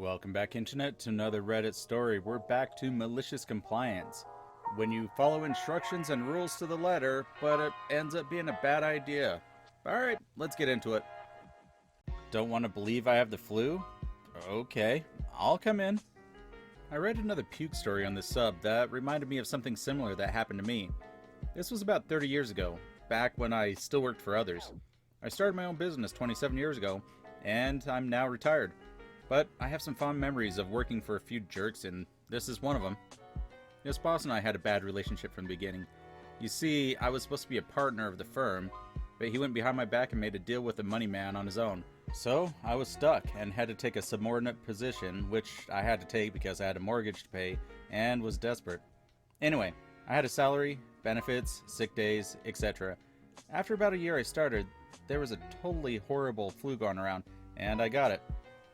Welcome back, Internet, to another Reddit story. We're back to malicious compliance. When you follow instructions and rules to the letter, but it ends up being a bad idea. Alright, let's get into it. Don't want to believe I have the flu? Okay, I'll come in. I read another puke story on this sub that reminded me of something similar that happened to me. This was about 30 years ago, back when I still worked for others. I started my own business 27 years ago, and I'm now retired. But I have some fond memories of working for a few jerks, and this is one of them. This boss and I had a bad relationship from the beginning. You see, I was supposed to be a partner of the firm, but he went behind my back and made a deal with the money man on his own. So I was stuck and had to take a subordinate position, which I had to take because I had a mortgage to pay and was desperate. Anyway, I had a salary, benefits, sick days, etc. After about a year I started, there was a totally horrible flu going around, and I got it.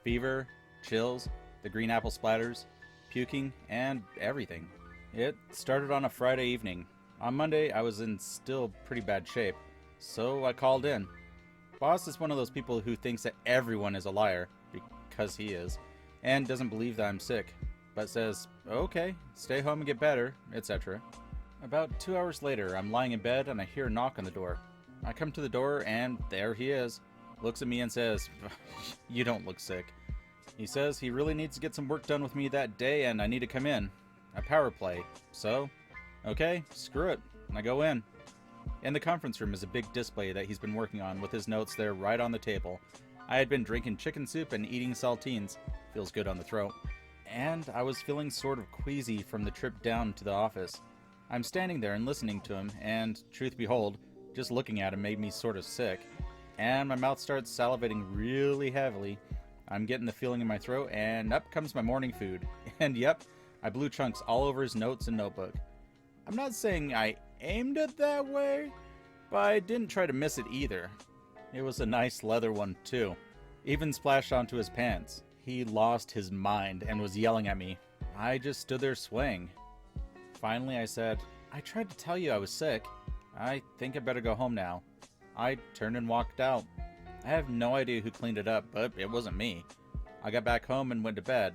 Fever, chills, the green apple splatters, puking, and everything. It started on a Friday evening. On Monday, I was in still pretty bad shape, so I called in. Boss is one of those people who thinks that everyone is a liar, because he is, and doesn't believe that I'm sick, but says, okay, stay home and get better, etc. About 2 hours later, I'm lying in bed and I hear a knock on the door. I come to the door and there he is. Looks at me and says, you don't look sick. He says he really needs to get some work done with me that day and I need to come in. A power play. So, okay, screw it. I go in. In the conference room is a big display that he's been working on with his notes there right on the table. I had been drinking chicken soup and eating saltines. Feels good on the throat. And I was feeling sort of queasy from the trip down to the office. I'm standing there and listening to him, and truth behold, just looking at him made me sort of sick. And my mouth starts salivating really heavily. I'm getting the feeling in my throat, and up comes my morning food. And yep, I blew chunks all over his notes and notebook. I'm not saying I aimed it that way, but I didn't try to miss it either. It was a nice leather one too. Even splashed onto his pants. He lost his mind and was yelling at me. I just stood there swaying. Finally I said, I tried to tell you I was sick. I think I better go home now. I turned and walked out. I have no idea who cleaned it up, but it wasn't me. I got back home and went to bed.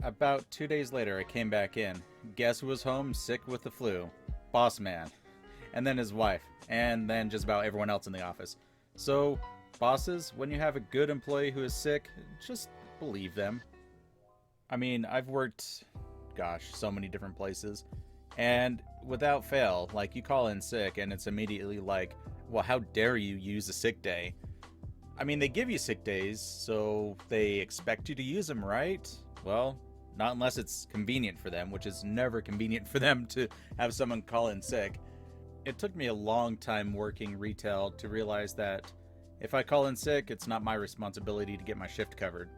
About 2 days later, I came back in. Guess who was home sick with the flu? Boss man. And then his wife. And then just about everyone else in the office. So, bosses, when you have a good employee who is sick, just believe them. I mean, I've worked, so many different places. And without fail, like, you call in sick and it's immediately like, well, how dare you use a sick day? I mean, they give you sick days, so they expect you to use them, right? Well, not unless it's convenient for them, which is never convenient for them to have someone call in sick. It took me a long time working retail to realize that if I call in sick, it's not my responsibility to get my shift covered.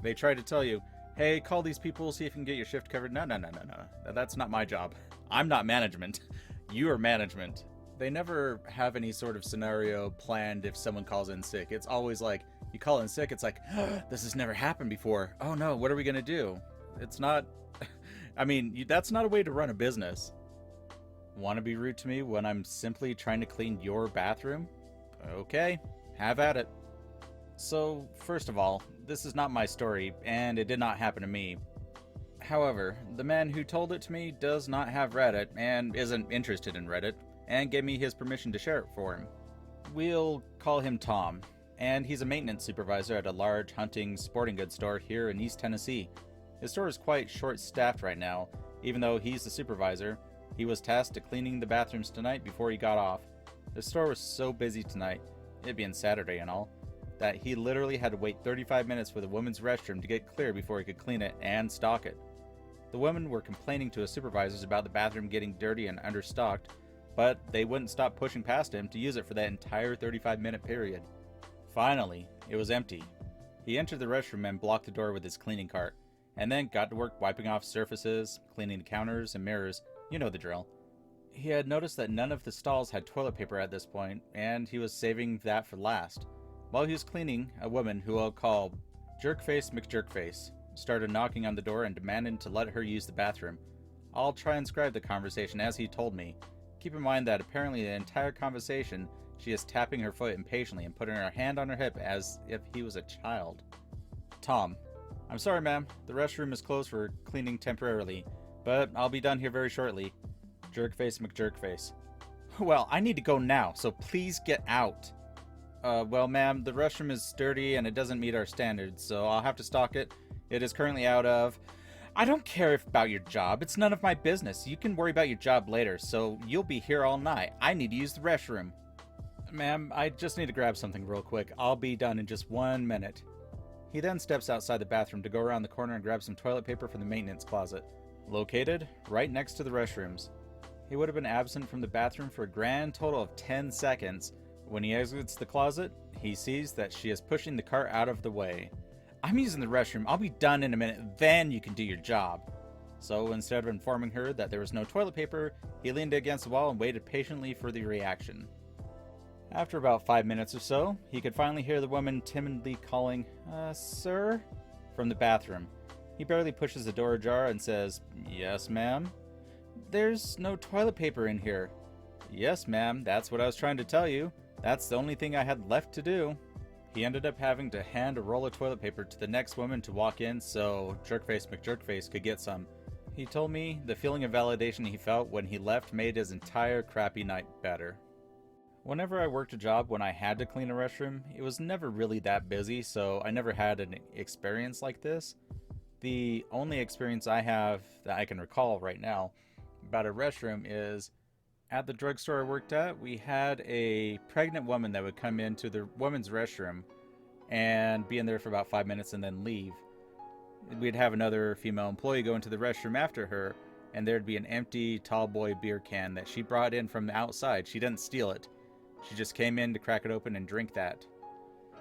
They try to tell you, hey, call these people, see if you can get your shift covered. No. That's not my job. I'm not management. You are management. They never have any sort of scenario planned if someone calls in sick. It's always like, you call in sick, it's like, this has never happened before. Oh no, what are we gonna do? It's not, I mean, that's not a way to run a business. Want to be rude to me when I'm simply trying to clean your bathroom? Okay, have at it. So, first of all, this is not my story, and it did not happen to me. However, the man who told it to me does not have Reddit, and isn't interested in Reddit, and gave me his permission to share it for him. We'll call him Tom, and he's a maintenance supervisor at a large hunting sporting goods store here in East Tennessee. His store is quite short-staffed right now. Even though he's the supervisor, he was tasked to cleaning the bathrooms tonight before he got off. The store was so busy tonight, it being Saturday and all, that he literally had to wait 35 minutes for the women's restroom to get clear before he could clean it and stock it. The women were complaining to his supervisors about the bathroom getting dirty and understocked, but they wouldn't stop pushing past him to use it for that entire 35-minute period. Finally, it was empty. He entered the restroom and blocked the door with his cleaning cart, and then got to work wiping off surfaces, cleaning the counters and mirrors, you know the drill. He had noticed that none of the stalls had toilet paper at this point, and he was saving that for last. While he was cleaning, a woman who I'll call Jerkface McJerkface started knocking on the door and demanding to let her use the bathroom. I'll try and describe the conversation as he told me. Keep in mind that apparently the entire conversation, she is tapping her foot impatiently and putting her hand on her hip as if he was a child. Tom, I'm sorry, ma'am. The restroom is closed for cleaning temporarily, but I'll be done here very shortly. Jerkface McJerkface. Well, I need to go now, so please get out. Well, ma'am, the restroom is dirty and it doesn't meet our standards, so I'll have to stock it. It is currently out of... I don't care about your job. It's none of my business. You can worry about your job later, so you'll be here all night. I need to use the restroom. Ma'am, I just need to grab something real quick. I'll be done in just 1 minute. He then steps outside the bathroom to go around the corner and grab some toilet paper from the maintenance closet, located right next to the restrooms. He would have been absent from the bathroom for a grand total of 10 seconds. When he exits the closet, he sees that she is pushing the cart out of the way. I'm using the restroom. I'll be done in a minute, then you can do your job. So instead of informing her that there was no toilet paper, he leaned against the wall and waited patiently for the reaction. After about 5 minutes or so, he could finally hear the woman timidly calling, sir? From the bathroom. He barely pushes the door ajar and says, yes, ma'am? There's no toilet paper in here. Yes, ma'am, that's what I was trying to tell you. That's the only thing I had left to do. He ended up having to hand a roll of toilet paper to the next woman to walk in so Jerkface McJerkface could get some. He told me the feeling of validation he felt when he left made his entire crappy night better. Whenever I worked a job when I had to clean a restroom, it was never really that busy, so I never had an experience like this. The only experience I have that I can recall right now about a restroom is at the drugstore I worked at, we had a pregnant woman that would come into the women's restroom and be in there for about 5 minutes and then leave. We'd have another female employee go into the restroom after her, and there'd be an empty tall boy beer can that she brought in from the outside. She didn't steal it. She just came in to crack it open and drink that.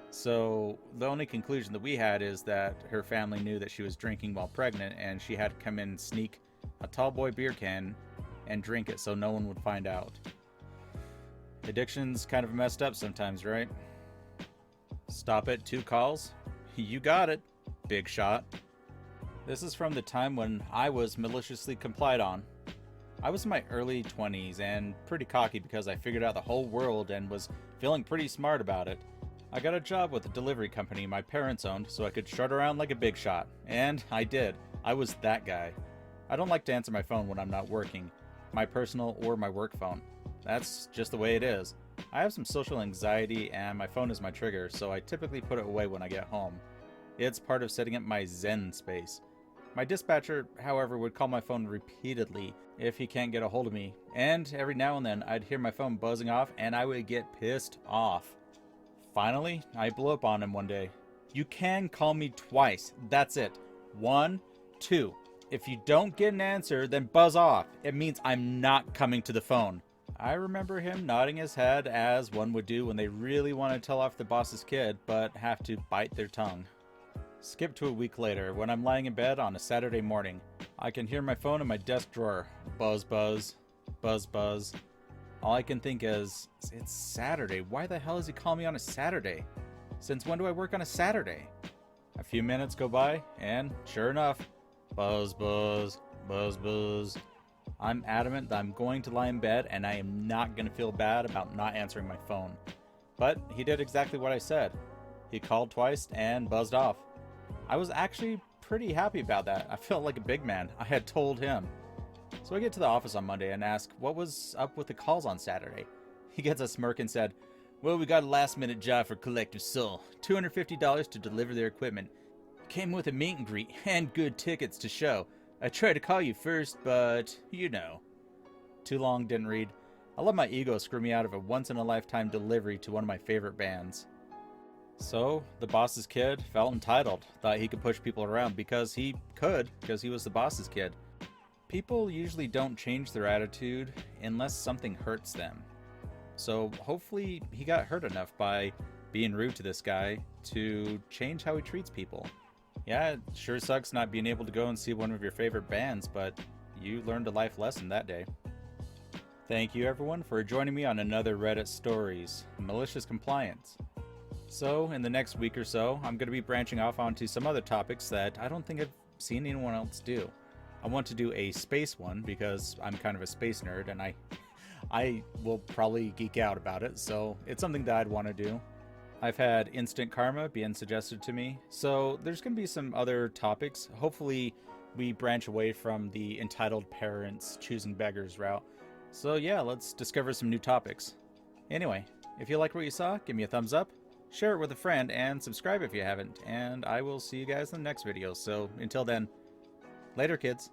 So the only conclusion that we had is that her family knew that she was drinking while pregnant, and she had to come in and sneak a tall boy beer can and drink it so no one would find out. Addiction's kind of messed up sometimes, right? Stop it, 2 calls? You got it, big shot. This is from the time when I was maliciously complied on. I was in my early 20s and pretty cocky because I figured out the whole world and was feeling pretty smart about it. I got a job with a delivery company my parents owned so I could strut around like a big shot. And I did. I was that guy. I don't like to answer my phone when I'm not working, my personal or my work phone. That's just the way it is. I have some social anxiety and my phone is my trigger, so I typically put it away when I get home. It's part of setting up my zen space. My dispatcher, however, would call my phone repeatedly if he can't get a hold of me, and every now and then I'd hear my phone buzzing off and I would get pissed off. Finally, I blew up on him one day. You can call me twice. That's it. 1, 2. If you don't get an answer, then buzz off. It means I'm not coming to the phone. I remember him nodding his head as one would do when they really want to tell off the boss's kid, but have to bite their tongue. Skip to a week later, when I'm lying in bed on a Saturday morning. I can hear my phone in my desk drawer. Buzz, buzz. Buzz, buzz. All I can think is, it's Saturday. Why the hell is he calling me on a Saturday? Since when do I work on a Saturday? A few minutes go by, and sure enough, buzz, buzz, buzz, buzz. I'm adamant that I'm going to lie in bed and I am not going to feel bad about not answering my phone. But he did exactly what I said. He called twice and buzzed off. I was actually pretty happy about that. I felt like a big man. I had told him. So I get to the office on Monday and ask what was up with the calls on Saturday. He gets a smirk and said, well, we got a last minute job for Collective Soul. $250 to deliver their equipment. Came with a meet and greet and good tickets to show. I tried to call you first, but you know. Too long, didn't read. I let my ego screw me out of a once-in-a-lifetime delivery to one of my favorite bands. So, the boss's kid felt entitled, thought he could push people around because he could, because he was the boss's kid. People usually don't change their attitude unless something hurts them. So, hopefully he got hurt enough by being rude to this guy to change how he treats people. Yeah, it sure sucks not being able to go and see one of your favorite bands, but you learned a life lesson that day. Thank you everyone for joining me on another Reddit Stories, Malicious Compliance. So, in the next week or so, I'm going to be branching off onto some other topics that I don't think I've seen anyone else do. I want to do a space one because I'm kind of a space nerd and I will probably geek out about it, so it's something that I'd want to do. I've had instant karma being suggested to me, so there's going to be some other topics. Hopefully, we branch away from the entitled parents choosing beggars route. So, yeah, let's discover some new topics. Anyway, if you liked what you saw, give me a thumbs up, share it with a friend, and subscribe if you haven't. And I will see you guys in the next video. So, until then, later, kids.